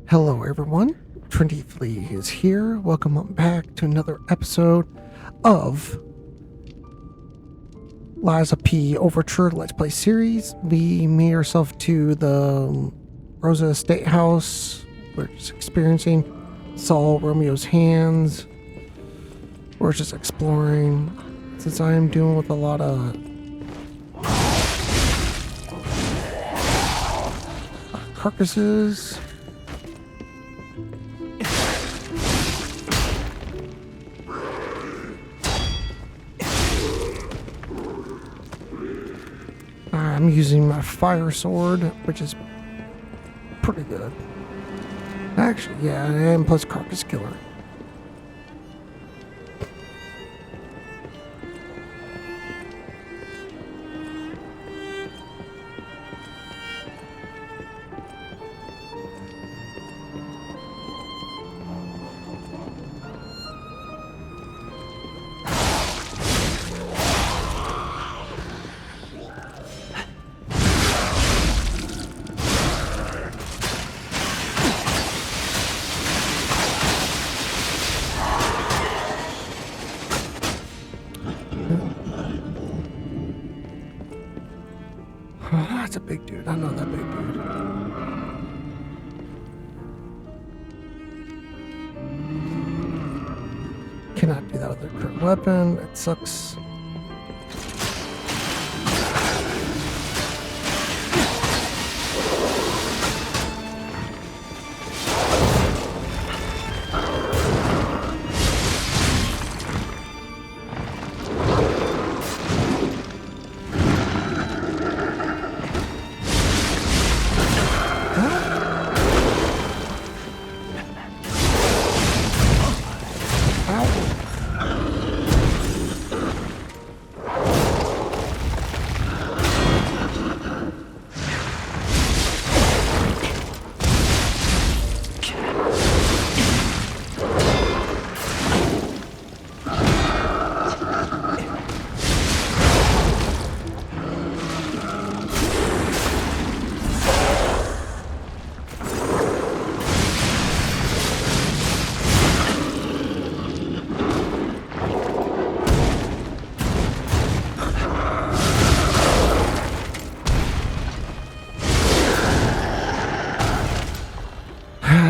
Hello everyone, TrendyFlea is here. Welcome back to another episode of P Overture Let's Play series. We made ourselves to the Rosa Estate House. We're just experiencing, saw Romeo's hands. We're just exploring. Since I am dealing with a lot of carcasses. I'm using my fire sword, which is pretty good. Actually, yeah, and plus carcass killer. That's a big dude. I know that big dude. Cannot do that with their current weapon. It sucks.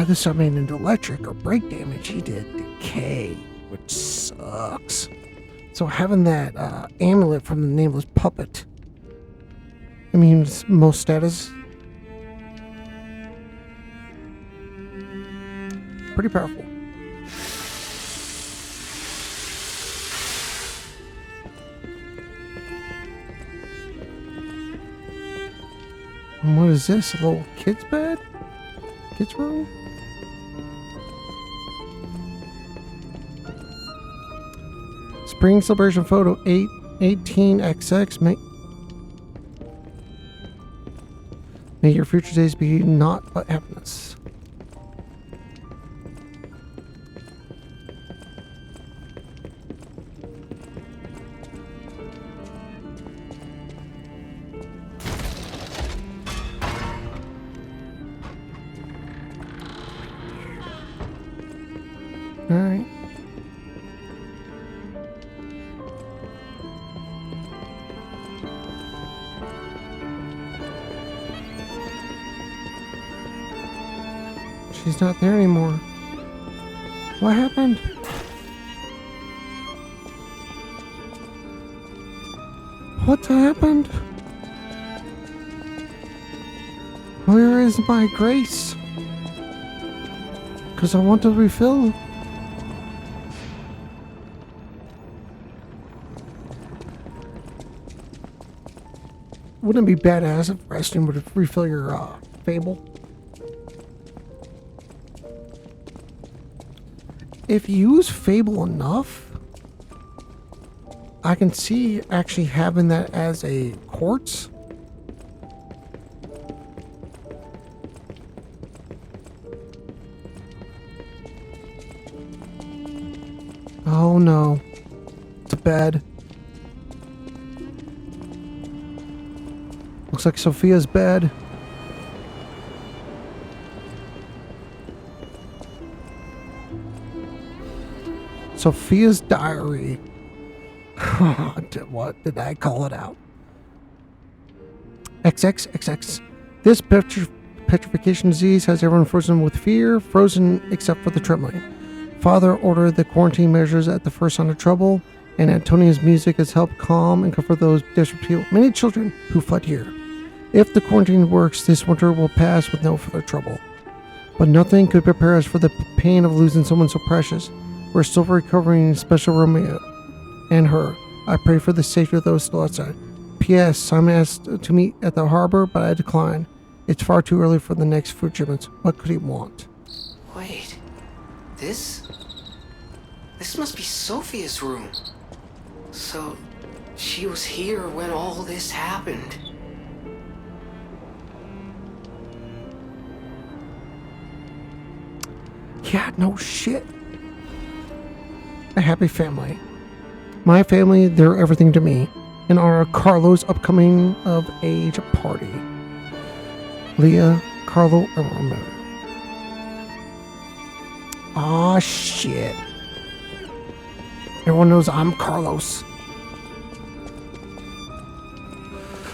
This time ain't into electric or break damage. He did decay, which sucks. So having that amulet from the nameless puppet, I mean, most status, pretty powerful. And what is this? A little kid's bed? Kid's room? Spring celebration photo 18XX. May your future days be naught but happiness. All right. She's not there anymore. What happened? What happened? Where is my grace? Because I want to refill. Wouldn't it be badass if resting would refill your fable? If you use Fable enough, I can see actually having that as a quartz. Oh no. It's a bed. Looks like Sophia's bed. Sophia's diary. What did I call it out? XXXX. This petrification disease has everyone frozen with fear, frozen except for the trembling. Father ordered the quarantine measures at the first sign of trouble, and Antonia's music has helped calm and comfort those desperate people, many children who fled here. If the quarantine works, this winter will pass with no further trouble. But nothing could prepare us for the pain of losing someone so precious. We're still recovering Special Romeo and her. I pray for the safety of those still outside. P.S. Simon asked to meet at the harbor, but I declined. It's far too early for the next food shipments. What could he want? Wait, this must be Sophia's room. So, she was here when all this happened. Yeah, no shit. A happy family. My family, they're everything to me. In honor of Carlo's upcoming of age party. Leah, Carlo, and Romeo. Aw, shit. Everyone knows I'm Carlos.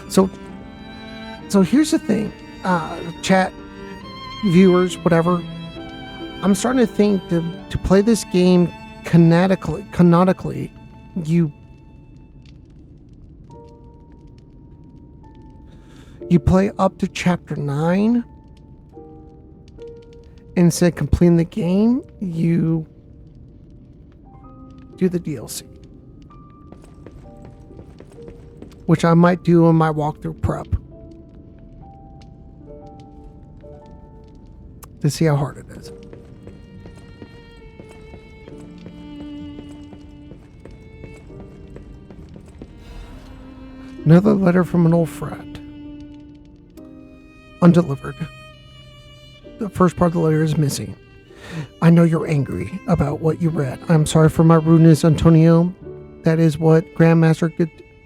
So here's the thing. Chat, viewers, whatever. I'm starting to think to play this game canonically, you play up to chapter 9. Instead of completing the game, you do the DLC. Which I might do in my walkthrough prep. To see how hard it is. Another letter from an old friend. Undelivered. The first part of the letter is missing. I know you're angry about what you read. I'm sorry for my rudeness, Antonio. That is what Grandmaster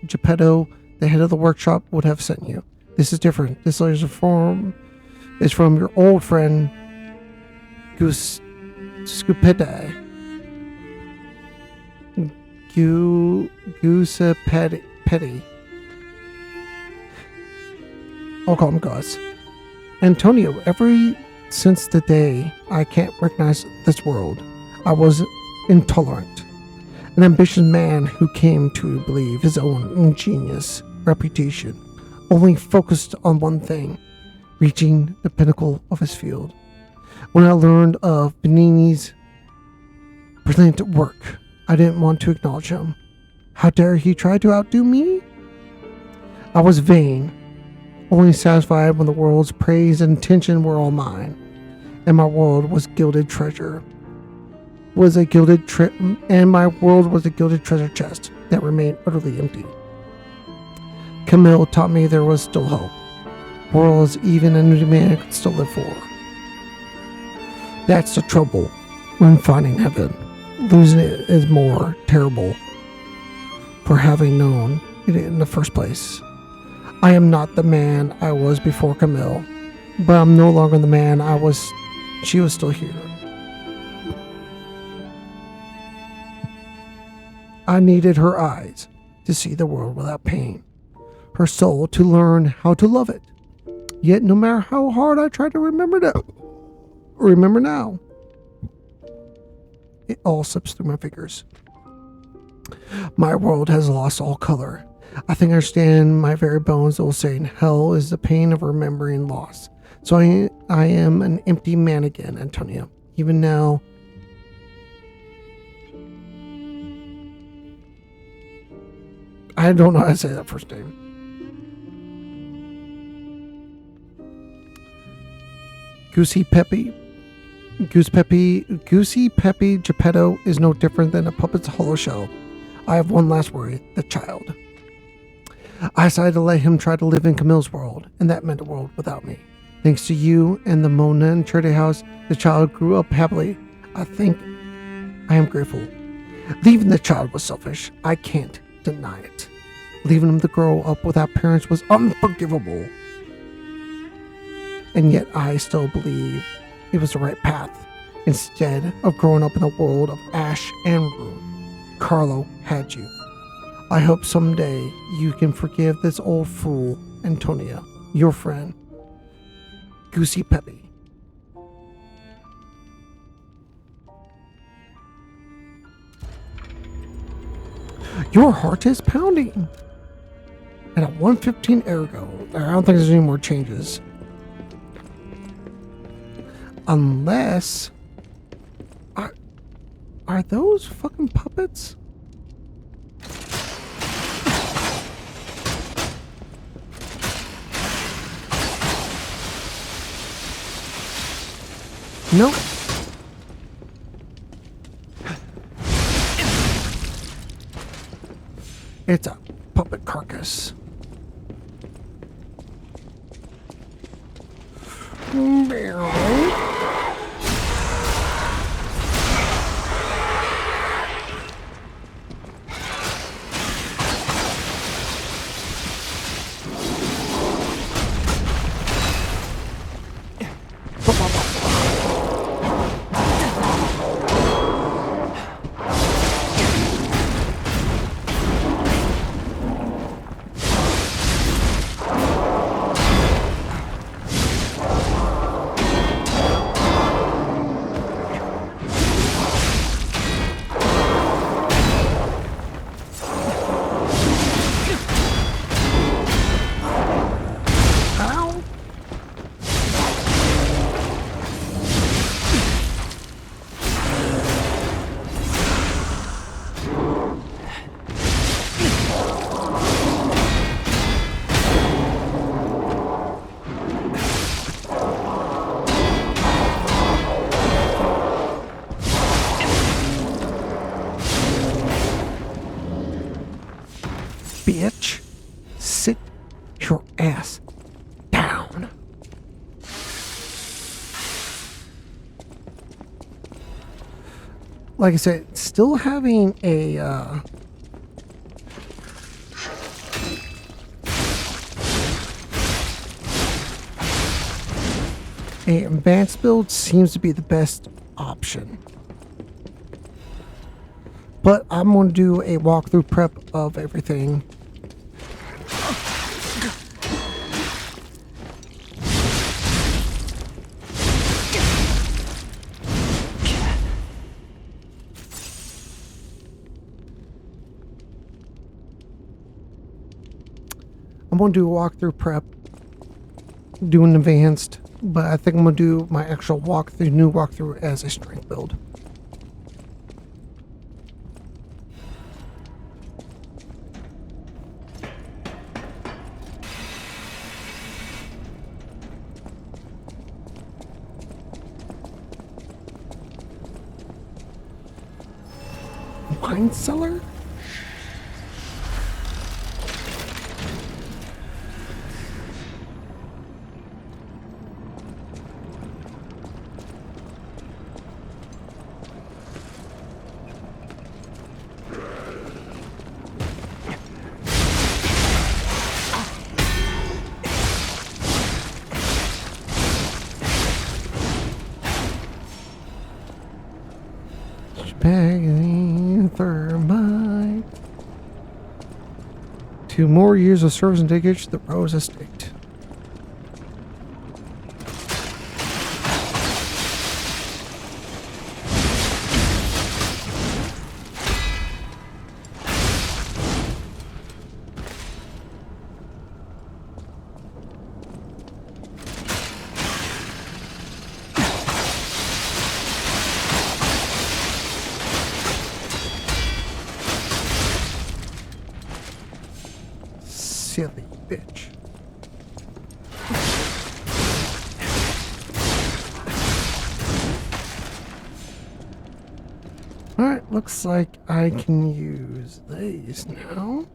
Geppetto, the head of the workshop, would have sent you. This is different. This letter is from your old friend, Giuseppe. Giuseppe. I'll call him Gus. Antonio, since the day I can't recognize this world, I was intolerant. An ambitious man who came to believe his own ingenious reputation, only focused on one thing, reaching the pinnacle of his field. When I learned of Benini's brilliant work, I didn't want to acknowledge him. How dare he try to outdo me? I was vain, only satisfied when the world's praise and attention were all mine, and my world was gilded treasure. My world was a gilded treasure chest that remained utterly empty. Camille taught me there was still hope. Worlds even a new man could still live for. That's the trouble when finding heaven. Losing it is more terrible for having known it in the first place. I am not the man I was before Camille, but I'm no longer the man I was. She was still here. I needed her eyes to see the world without pain, her soul to learn how to love it. Yet no matter how hard I try to remember now, it all slips through my fingers. My world has lost all color. I think I understand my very bones that will say hell is the pain of remembering loss. So I am an empty man again, Antonio. Even now, I don't know how to say that first name. Goosey Peppy Geppetto is no different than a puppet's hollow shell. I have one last worry, the child. I decided to let him try to live in Camille's world, and that meant a world without me. Thanks to you and the Monin charity house, the child grew up happily. I think I am grateful. Leaving the child was selfish. I can't deny it. Leaving him to grow up without parents was unforgivable. And yet I still believe it was the right path. Instead of growing up in a world of ash and ruin, Carlo had you. I hope someday you can forgive this old fool, Antonia, your friend, Goosey Peppy. Your heart is pounding. And at 1:15 ergo, I don't think there's any more changes. Unless... Are those fucking puppets? Nope. It's a puppet carcass. Bitch, sit your ass down. Like I said, still having a advanced build seems to be the best option. But I'm going to do a walkthrough prep of everything. I'm going to do a walkthrough prep, do an advanced, but I think I'm going to do my actual walkthrough, new walkthrough as a strength build. Wine cellar? Bagging thermite. 2 more years of service and dedication to the Rose Estate. Silly bitch. Alright, looks like I can use these now.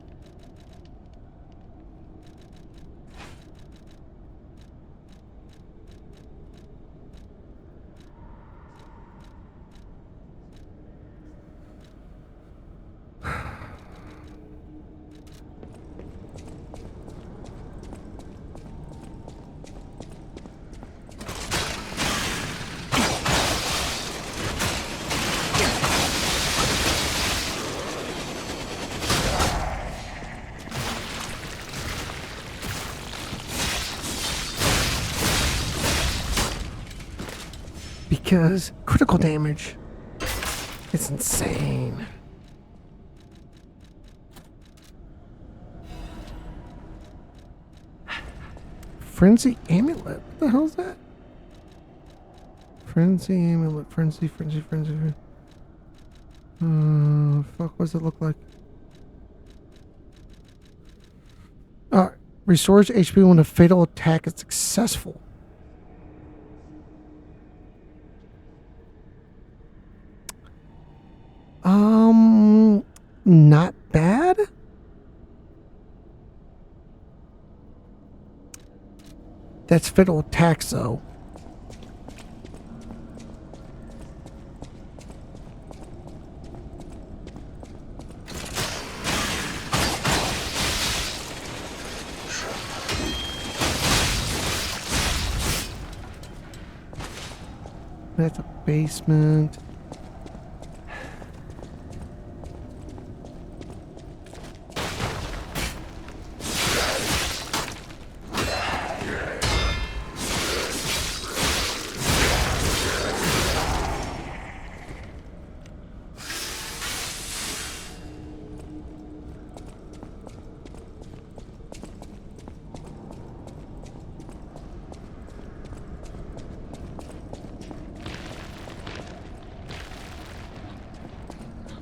Because critical damage is insane. Frenzy Amulet. What the hell is that? Frenzy Amulet. Frenzy. Fuck, what does it look like? Restores HP when a fatal attack is successful. Not bad. That's fatal attacks, though. That's a basement.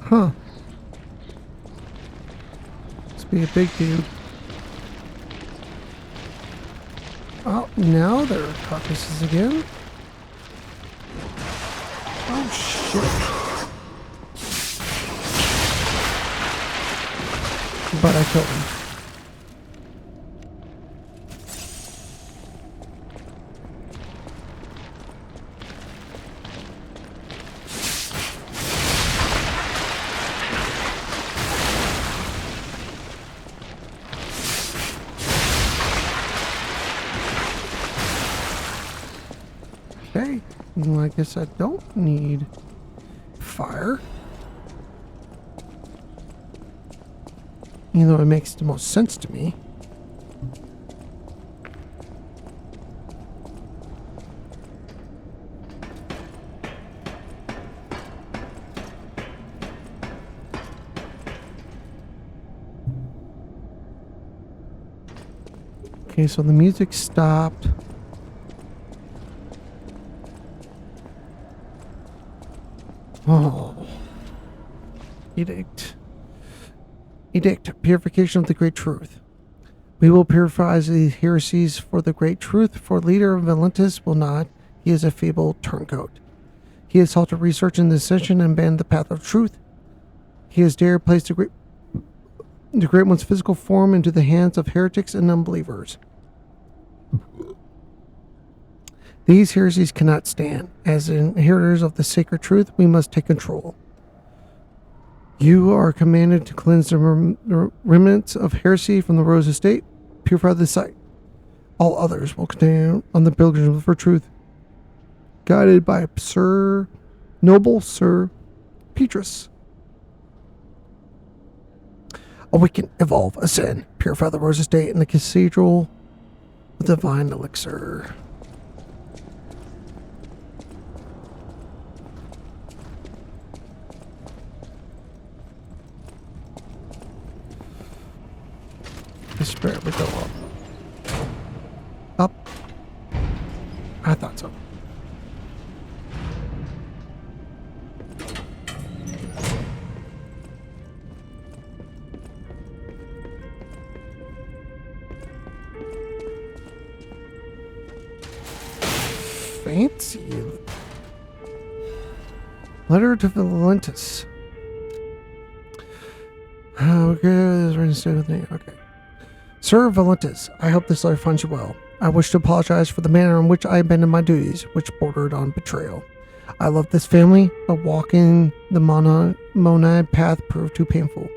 Huh. Must be a big dude. Oh, now there are carcasses again. Oh, shit. But I killed him. Okay, well, I guess I don't need fire. Even though it makes the most sense to me. Okay, so the music stopped. Oh. Edict. Purification of the great truth. We will purify the heresies for the great truth, for leader of relentless will not. He is a feeble turncoat. He has halted research and decision and banned the path of truth. He has dared place the great one's physical form into the hands of heretics and unbelievers. These heresies cannot stand. As inheritors of the sacred truth, we must take control. You are commanded to cleanse the remnants of heresy from the Rose Estate, purify the site. All others will continue on the pilgrimage for truth, guided by Noble Sir Petrus. Awaken, evolve, ascend, purify the Rose Estate and the cathedral with divine elixir. The spirit would go up. Up. I thought so. Fancy. Letter to Relentless. Okay. Sir Relentless, I hope this letter finds you well. I wish to apologize for the manner in which I abandoned my duties, which bordered on betrayal. I love this family, but walking the monad path proved too painful.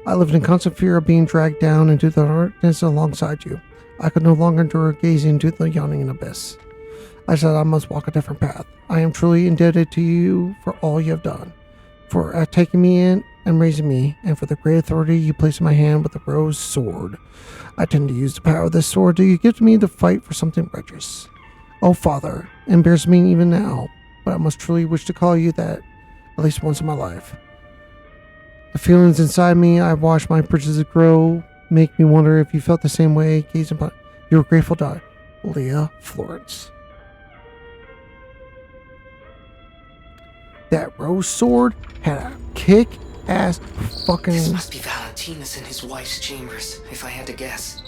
I lived in constant fear of being dragged down into the darkness alongside you. I could no longer endure gazing into the yawning abyss. I said I must walk a different path. I am truly indebted to you for all you have done, for taking me in and raising me, and for the great authority you placed in my hand with the rose sword. I tend to use the power of this sword to give me to fight for something righteous. Oh, Father, embarrass me even now. but I must truly wish to call you that at least once in my life. The feelings inside me I watched my bridges grow make me wonder if you felt the same way gazing upon your grateful daughter, Leah Florence. That rose sword had a kick-ass fucking... This must be Valentinus in his wife's chambers, if I had to guess.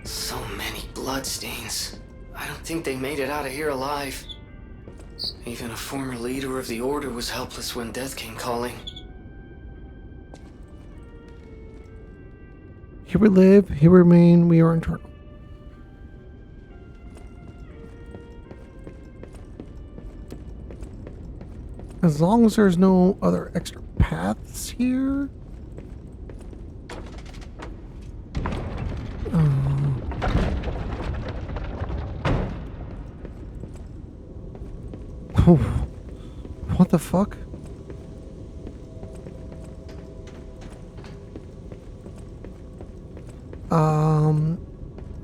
So many bloodstains. I don't think they made it out of here alive. Even a former leader of the Order was helpless when death came calling. Here we live, here we remain, we are eternal. As long as there's no other extra paths here. What the fuck?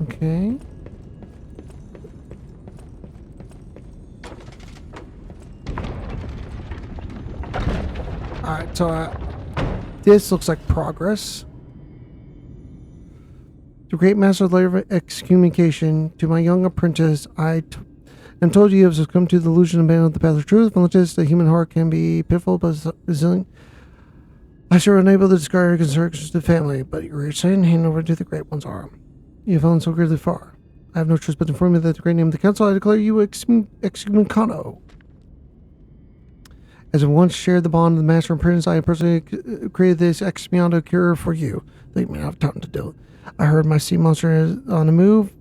Okay. Alright, so this looks like progress. The great master letter of excommunication to my young apprentice, I'm told you have succumbed to the illusion of man of the path of truth. Malicious, the human heart can be pitiful but resilient. I sure unable to discard your concerns to the family, but your son hand over to the great one's arm. You have fallen so greatly far. I have no choice but to inform you that the great name of the council, I declare you excommunicado. As I once shared the bond of the master and apprentice, I personally created this excommunicado cure for you. Leave me, I have time to do it. I heard my sea monster is on the move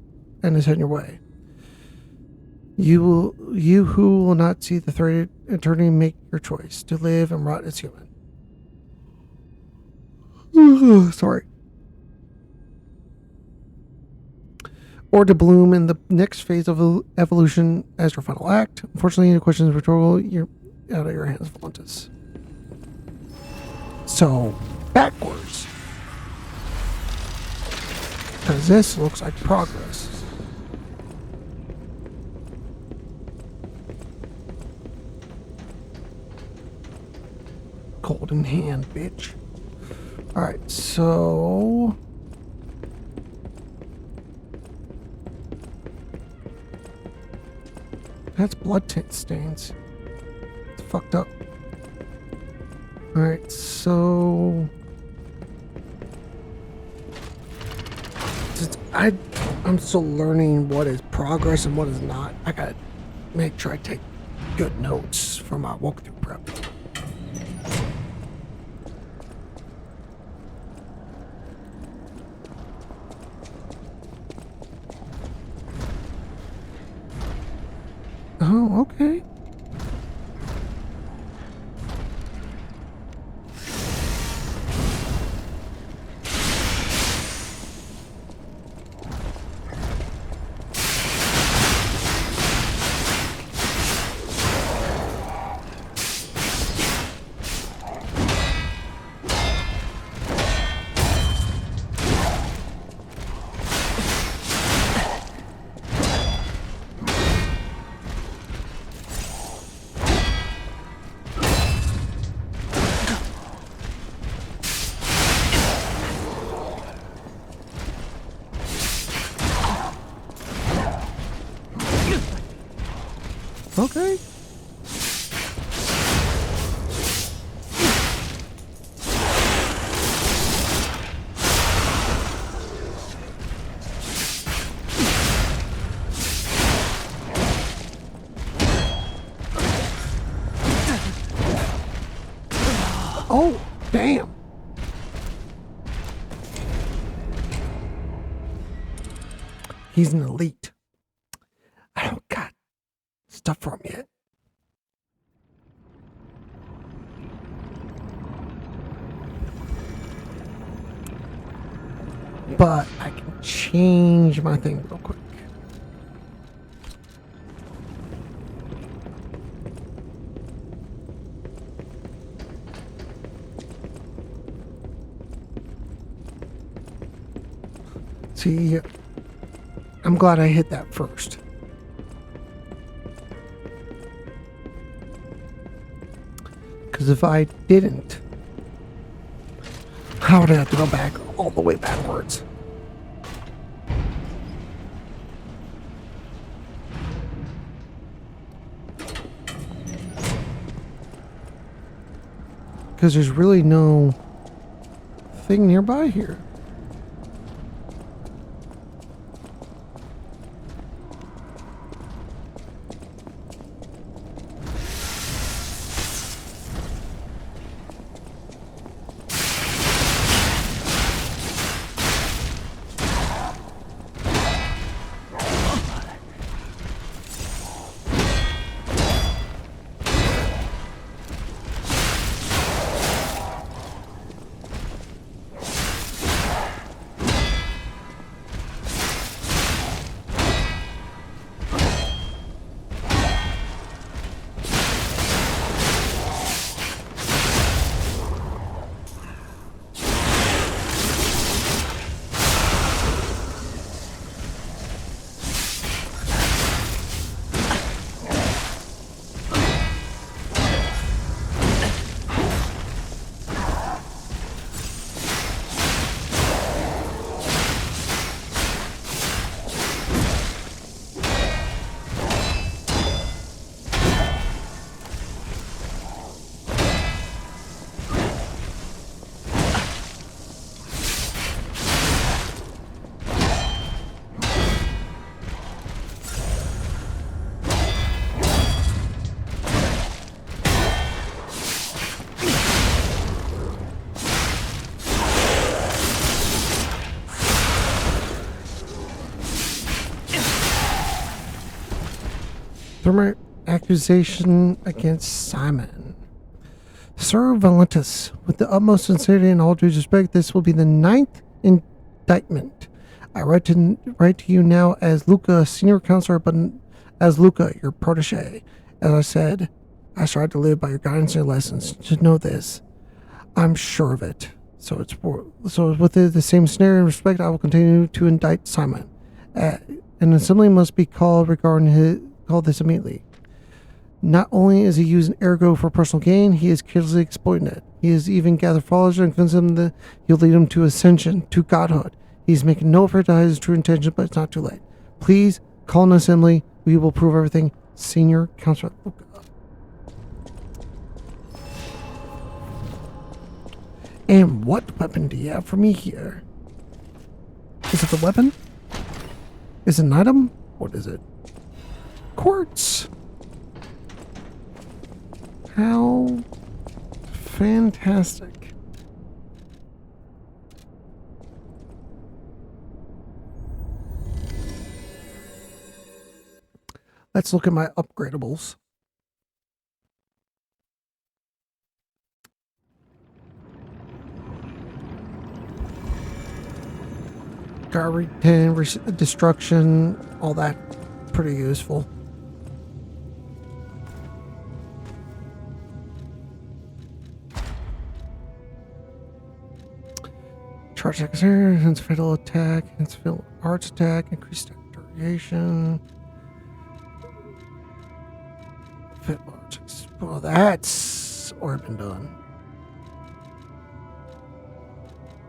and is heading your way. You who will not see the threat eternity, make your choice to live and rot as human. Sorry. Or to bloom in the next phase of evolution as your final act. Unfortunately, the question is rhetorical. You're out of your hands, Valentinus. So, backwards. Because this looks like progress. Cold in hand, bitch. Alright, so... That's blood stains. It's fucked up. Alright, so... I'm still learning what is progress and what is not. I gotta make sure I take good notes for my walkthrough prep. Oh, okay. Okay. Oh, damn. He's an elite. I don't got stuff from yet. But I can change my thing real quick. See, I'm glad I hit that first. because if I didn't, I would have to go back all the way backwards. Because there's really no thing nearby here. Thermite accusation against Simon. Sir Relentless, with the utmost sincerity and all due respect, this will be the 9th indictment. I write to you now as Luca, senior counselor, but as Luca, your protege. As I said, I strive to live by your guidance and your lessons. Just know this, I'm sure of it. So with the same scenario and respect, I will continue to indict Simon. An assembly must be called this immediately. Not only is he using ergo for personal gain, he is carelessly exploiting it. He has even gathered followers and convinced them that he'll lead them to ascension, to godhood. He's making no effort to hide his true intention, but it's not too late. Please call an assembly. We will prove everything. Senior Counselor Luca. And what weapon do you have for me here? Is it the weapon? Is it an item? What is it? Quartz. How fantastic. Let's look at my upgradables. Garbage 10, destruction, all that pretty useful. Charge attack, enhance fatal attack, enhance fatal arts attack, increased duration. Well, that's already been done.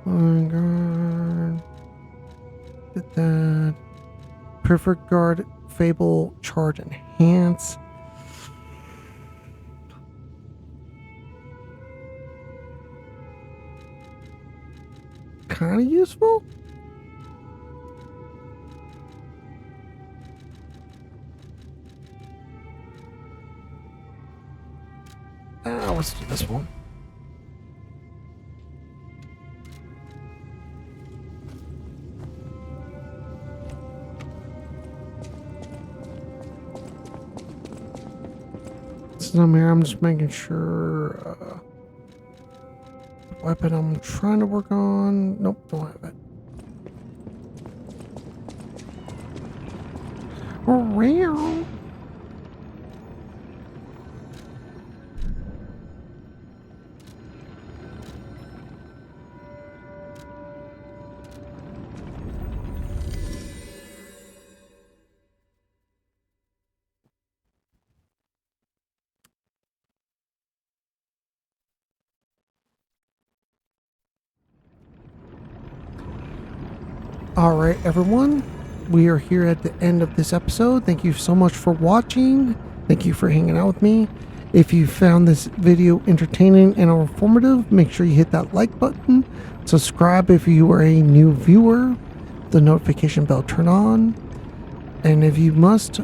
Oh my god. Did that. Perfect guard, fable, charge, enhance. Kind of useful. Let's do this one. I'm just making sure. Weapon I'm trying to work on. Nope, don't have it. Real. All right, everyone. We are here at the end of this episode. Thank you so much for watching. Thank you for hanging out with me. If you found this video entertaining and informative, make sure you hit that like button. Subscribe if you are a new viewer. The notification bell turn on. And if you must,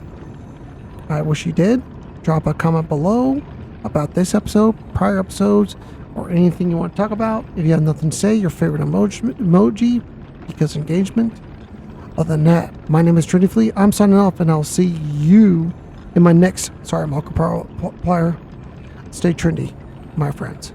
I wish you did, drop a comment below about this episode, prior episodes, or anything you want to talk about. If you have nothing to say, your favorite emoji, because engagement. Other than that, my name is TrendyFlea. I'm signing off, and I'll see you in my next, sorry, Markiplier. Stay trendy, my friends.